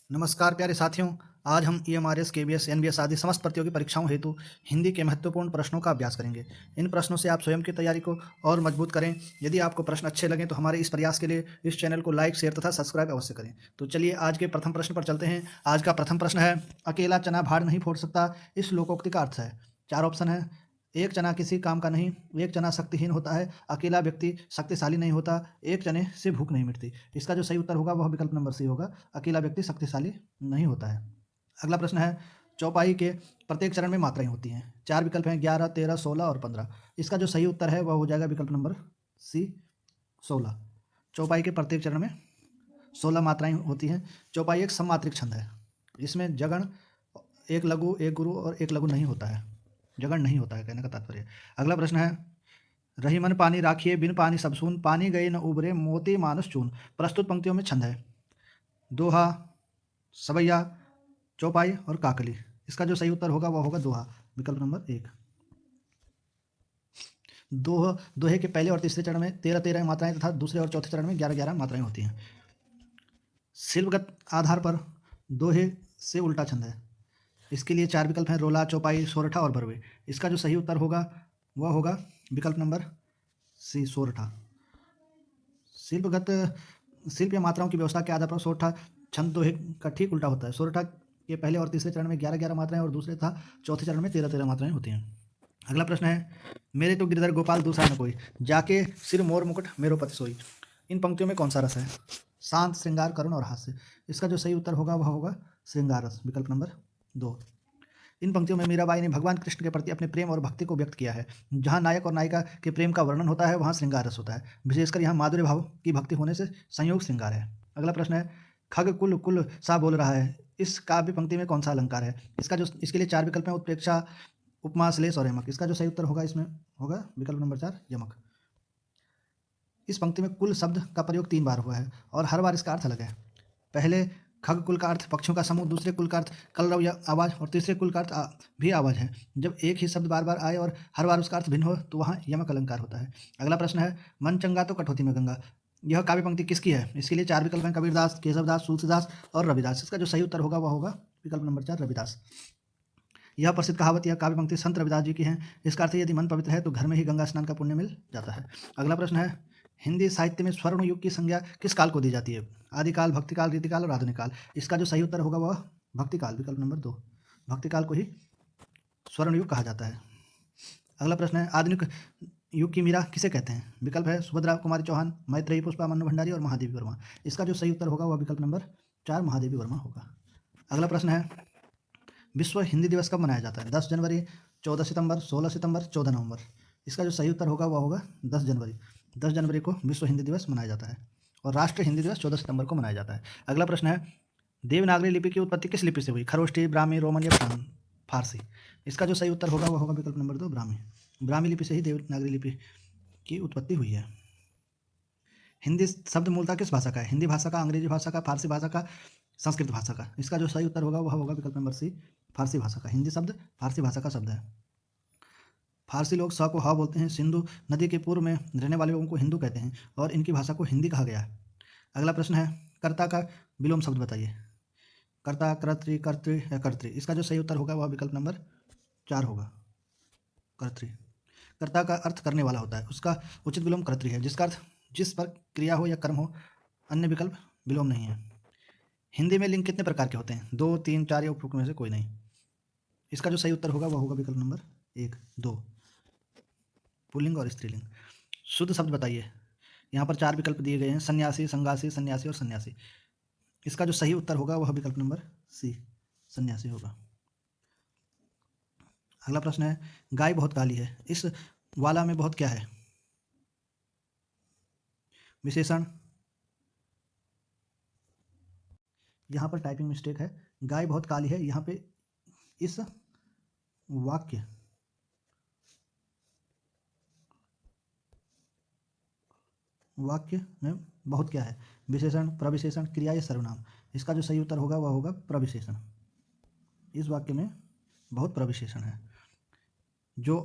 नमस्कार प्यारे साथियों। आज हम ईएमआरएस, केबीएस, एनबीएस आदि समस्त प्रतियोगी परीक्षाओं हेतु हिंदी के महत्वपूर्ण प्रश्नों का अभ्यास करेंगे। इन प्रश्नों से आप स्वयं की तैयारी को और मजबूत करें। यदि आपको प्रश्न अच्छे लगें तो हमारे इस प्रयास के लिए इस चैनल को लाइक, शेयर तथा सब्सक्राइब अवश्य करें। तो चलिए आज के प्रथम प्रश्न पर चलते हैं। आज का प्रथम प्रश्न है, अकेला चना भार नहीं फोड़ सकता, इस लोकोक्ति का अर्थ है। 4 ऑप्शन है। एक चना किसी काम का नहीं, एक चना शक्तिहीन होता है, अकेला व्यक्ति शक्तिशाली नहीं होता, एक चने से भूख नहीं मिटती। इसका जो सही उत्तर होगा वह विकल्प नंबर सी होगा, अकेला व्यक्ति शक्तिशाली नहीं होता है। अगला प्रश्न है, चौपाई के प्रत्येक चरण में मात्राएं होती हैं। 4 विकल्प हैं, 11, 13, 16 और 15। इसका जो सही उत्तर है वह हो जाएगा विकल्प नंबर सी, 16। चौपाई के प्रत्येक चरण में 16 मात्राएं होती हैं। चौपाई एक सममात्रिक छंद है। इसमें जगण, एक लघु, एक गुरु और एक लघु नहीं होता है। जगण नहीं होता है, कहने का तात्पर्य। अगला प्रश्न है, रही मन पानी राखिए, बिन पानी सब सून, पानी गए न उबरे, मोती मानस चून। प्रस्तुत पंक्तियों में छंद है दोहा, सवैया, चौपाई और काकली। इसका जो सही उत्तर होगा वह होगा दोहा, विकल्प नंबर 1। दोहे के पहले और तीसरे चरण में 13-13 मात्राएं तथा दूसरे और चौथे चरण में 11-11 मात्राएं होती हैं। शिल्पगत आधार पर दोहे से उल्टा छंद है। इसके लिए 4 विकल्प हैं, रोला, चौपाई, सोरठा और बरवे। इसका जो सही उत्तर होगा वह होगा विकल्प नंबर सी, सोरठा। शिल्पगत शिल्प या मात्राओं की व्यवस्था के आधार पर सोरठा छंद दोहे का ठीक उल्टा होता है। सोरठा के पहले और तीसरे चरण में 11-11 मात्राएं और दूसरे तथा चौथे चरण में 13-13 मात्राएं होती हैं। अगला प्रश्न है, मेरे तो गिरधर गोपाल दूसरा न कोई, जाके सिर मोर मुकुट मेरो पति सोई। इन पंक्तियों में कौन सा रस है? शांत, श्रृंगार, करुण और हास्य। इसका जो सही उत्तर होगा वह होगा श्रृंगार रस, विकल्प नंबर 2। इन पंक्तियों में मीराबाई ने भगवान कृष्ण के प्रति अपने प्रेम और भक्ति को व्यक्त किया है। जहाँ नायक और नायिका के प्रेम का वर्णन होता है वहाँ श्रृंगार रस होता है। विशेषकर यहाँ माधुर्य भाव की भक्ति होने से संयोग श्रृंगार है। अगला प्रश्न है, खग कुल कुल सा बोल रहा है, इस काव्य पंक्ति में कौन सा अलंकार है? इसके लिए 4 विकल्प हैं, उत्प्रेक्षा, उपमा, श्लेष और यमक। इसका जो सही उत्तर होगा इसमें होगा विकल्प नंबर 4, यमक। इस पंक्ति में कुल शब्द का प्रयोग 3 बार हुआ है और हर बार इसका अर्थ अलग है। पहले खग कुल का अर्थ पक्षियों का समूह, दूसरे कुल का अर्थ कलरव या आवाज़ और तीसरे कुल का अर्थ भी आवाज़ है। जब एक ही शब्द बार बार आए और हर बार उसका अर्थ भिन्न हो तो वहाँ यमक अलंकार होता है। अगला प्रश्न है, मन चंगा तो कटौती में गंगा, यह काव्य पंक्ति किसकी है? इसके लिए 4 विकल्प हैं, कबीरदास, केशवदास, तुलसीदास और रविदास। इसका जो सही उत्तर होगा वह होगा विकल्प नंबर 4, रविदास। यह प्रसिद्ध कहावत, यह काव्य पंक्ति संत रविदास जी की है। इसका अर्थ यदि मन पवित्र है तो घर में ही गंगा स्नान का पुण्य मिल जाता है। अगला प्रश्न है, हिंदी साहित्य में स्वर्ण युग की संज्ञा किस काल को दी जाती है? आदिकाल, भक्तिकाल, रीतिकाल और आधुनिक काल। इसका जो सही उत्तर होगा वह भक्तिकाल, विकल्प नंबर 2। भक्तिकाल को ही स्वर्ण युग कहा जाता है। अगला प्रश्न है, आधुनिक युग की मीरा किसे कहते हैं? विकल्प है सुभद्रा कुमारी चौहान, मैत्रेयी, पुष्पा, मन्नू भंडारी और महादेवी वर्मा। इसका जो सही उत्तर होगा वह विकल्प नंबर 4, महादेवी वर्मा होगा। अगला प्रश्न है, विश्व हिंदी दिवस कब मनाया जाता है? 10 जनवरी, 14 सितंबर, 16 सितंबर, 14 नवंबर। इसका जो सही उत्तर होगा वह होगा 10 जनवरी। 10 जनवरी को विश्व हिंदी दिवस मनाया जाता है और राष्ट्रीय हिंदी दिवस 14 सितंबर को मनाया जाता है। अगला प्रश्न है, देवनागरी लिपि की उत्पत्ति किस लिपि से हुई? खरोष्ठी, ब्राह्मी, रोमन या फारसी। इसका जो सही उत्तर होगा वह होगा विकल्प नंबर 2, ब्राह्मी। ब्राह्मी लिपि से ही देवनागरी लिपि की उत्पत्ति हुई है। हिंदी शब्द मूलतः किस भाषा का है? हिंदी भाषा का, अंग्रेजी भाषा का, फारसी भाषा का, संस्कृत भाषा का। इसका जो सही उत्तर होगा वह होगा विकल्प नंबर सी, फारसी भाषा का। हिंदी शब्द फारसी भाषा का शब्द है। फारसी लोग स को ह बोलते हैं। सिंधु नदी के पूर्व में रहने वाले लोगों को हिंदू कहते हैं और इनकी भाषा को हिंदी कहा गया है। अगला प्रश्न है, कर्ता का विलोम शब्द बताइए। कर्ता, कर्तृ, कर्तृ या कर्तृ। इसका जो सही उत्तर होगा वह विकल्प नंबर 4 होगा, कर्तृ। कर्ता का अर्थ करने वाला होता है, उसका उचित विलोम कर्तृ है, जिसका अर्थ जिस पर क्रिया हो या कर्म हो। अन्य विकल्प विलोम नहीं है। हिंदी में लिंग कितने प्रकार के होते हैं? 2, 3, 4 या उपरोक्त में से कोई नहीं। इसका जो सही उत्तर होगा वह होगा विकल्प नंबर 1, 2, पुल्लिंग और स्त्रीलिंग। शुद्ध शब्द बताइए। यहाँ पर 4 विकल्प दिए गए हैं, सन्यासी, संगासी, सन्यासी और सन्यासी। इसका जो सही उत्तर होगा वह विकल्प नंबर सी, सन्यासी होगा। अगला प्रश्न है, गाय बहुत काली है, इस वाला में बहुत क्या है? विशेषण। यहाँ पर टाइपिंग मिस्टेक है, गाय बहुत काली है। यहाँ पे इस वाक्य में बहुत क्या है? विशेषण, प्रविशेषण, क्रिया या सर्वनाम। इसका जो सही उत्तर होगा वह होगा प्रविशेषण। इस वाक्य में बहुत प्रविशेषण है। जो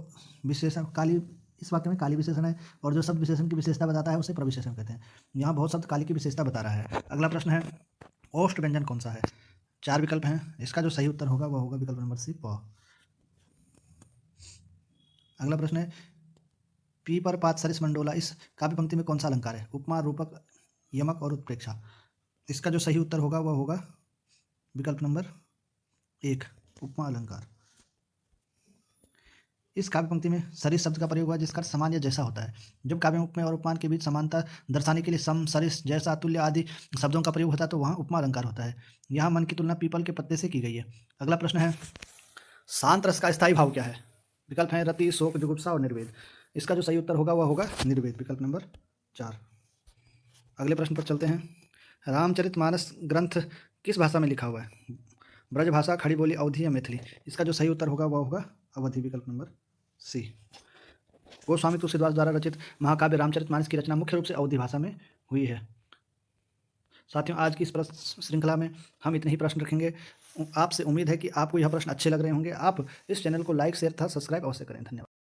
विशेषण काली, इस वाक्य में काली विशेषण है और जो शब्द विशेषण की विशेषता बताता है उसे प्रविशेषण कहते हैं। यहाँ बहुत शब्द काली की विशेषता बता रहा है। अगला प्रश्न है, ओष्ठ व्यंजन कौन सा है? 4 विकल्प हैं, इसका जो सही उत्तर होगा वह होगा विकल्प नंबर सी, प। अगला प्रश्न है, पी पर पादसरिस मंडोला इस काव्य पंक्ति में कौन सा अलंकार है? उपमा, रूपक, यमक और उत्प्रेक्षा। इसका जो सही उत्तर होगा वह होगा विकल्प नंबर 1, उपमा अलंकार। इस काव्य पंक्ति में सरिस शब्द का प्रयोग हुआ जिसका अर्थ समान या जैसा होता है। जब काव्य में उपमेय और उपमान के बीच समानता दर्शाने के लिए सम, सरिस, जैसा, तुल्य आदि शब्दों का प्रयोग होता है तो वहाँ उपमा अलंकार होता है। यहाँ मन की तुलना पीपल के पत्ते से की गई है। अगला प्रश्न है, शांत रस का स्थायी भाव क्या है? विकल्प है रति, शोक, जुगुप्सा और निर्वेद। इसका जो सही उत्तर होगा वह होगा निर्वेद, विकल्प नंबर 4। अगले प्रश्न पर चलते हैं, रामचरितमानस ग्रंथ किस भाषा में लिखा हुआ है? ब्रज भाषा, खड़ी बोली, अवधी या मैथिली। इसका जो सही उत्तर होगा वह होगा अवधी, विकल्प नंबर सी। गोस्वामी तुलसीदास द्वारा रचित महाकाव्य रामचरितमानस की रचना मुख्य रूप से अवधी भाषा में हुई है। साथियों, आज की इस प्रश्न श्रृंखला में हम इतने ही प्रश्न रखेंगे। आपसे उम्मीद है कि आपको यह प्रश्न अच्छे लग रहे होंगे। आप इस चैनल को लाइक, शेयर तथा सब्सक्राइब अवश्य करें। धन्यवाद।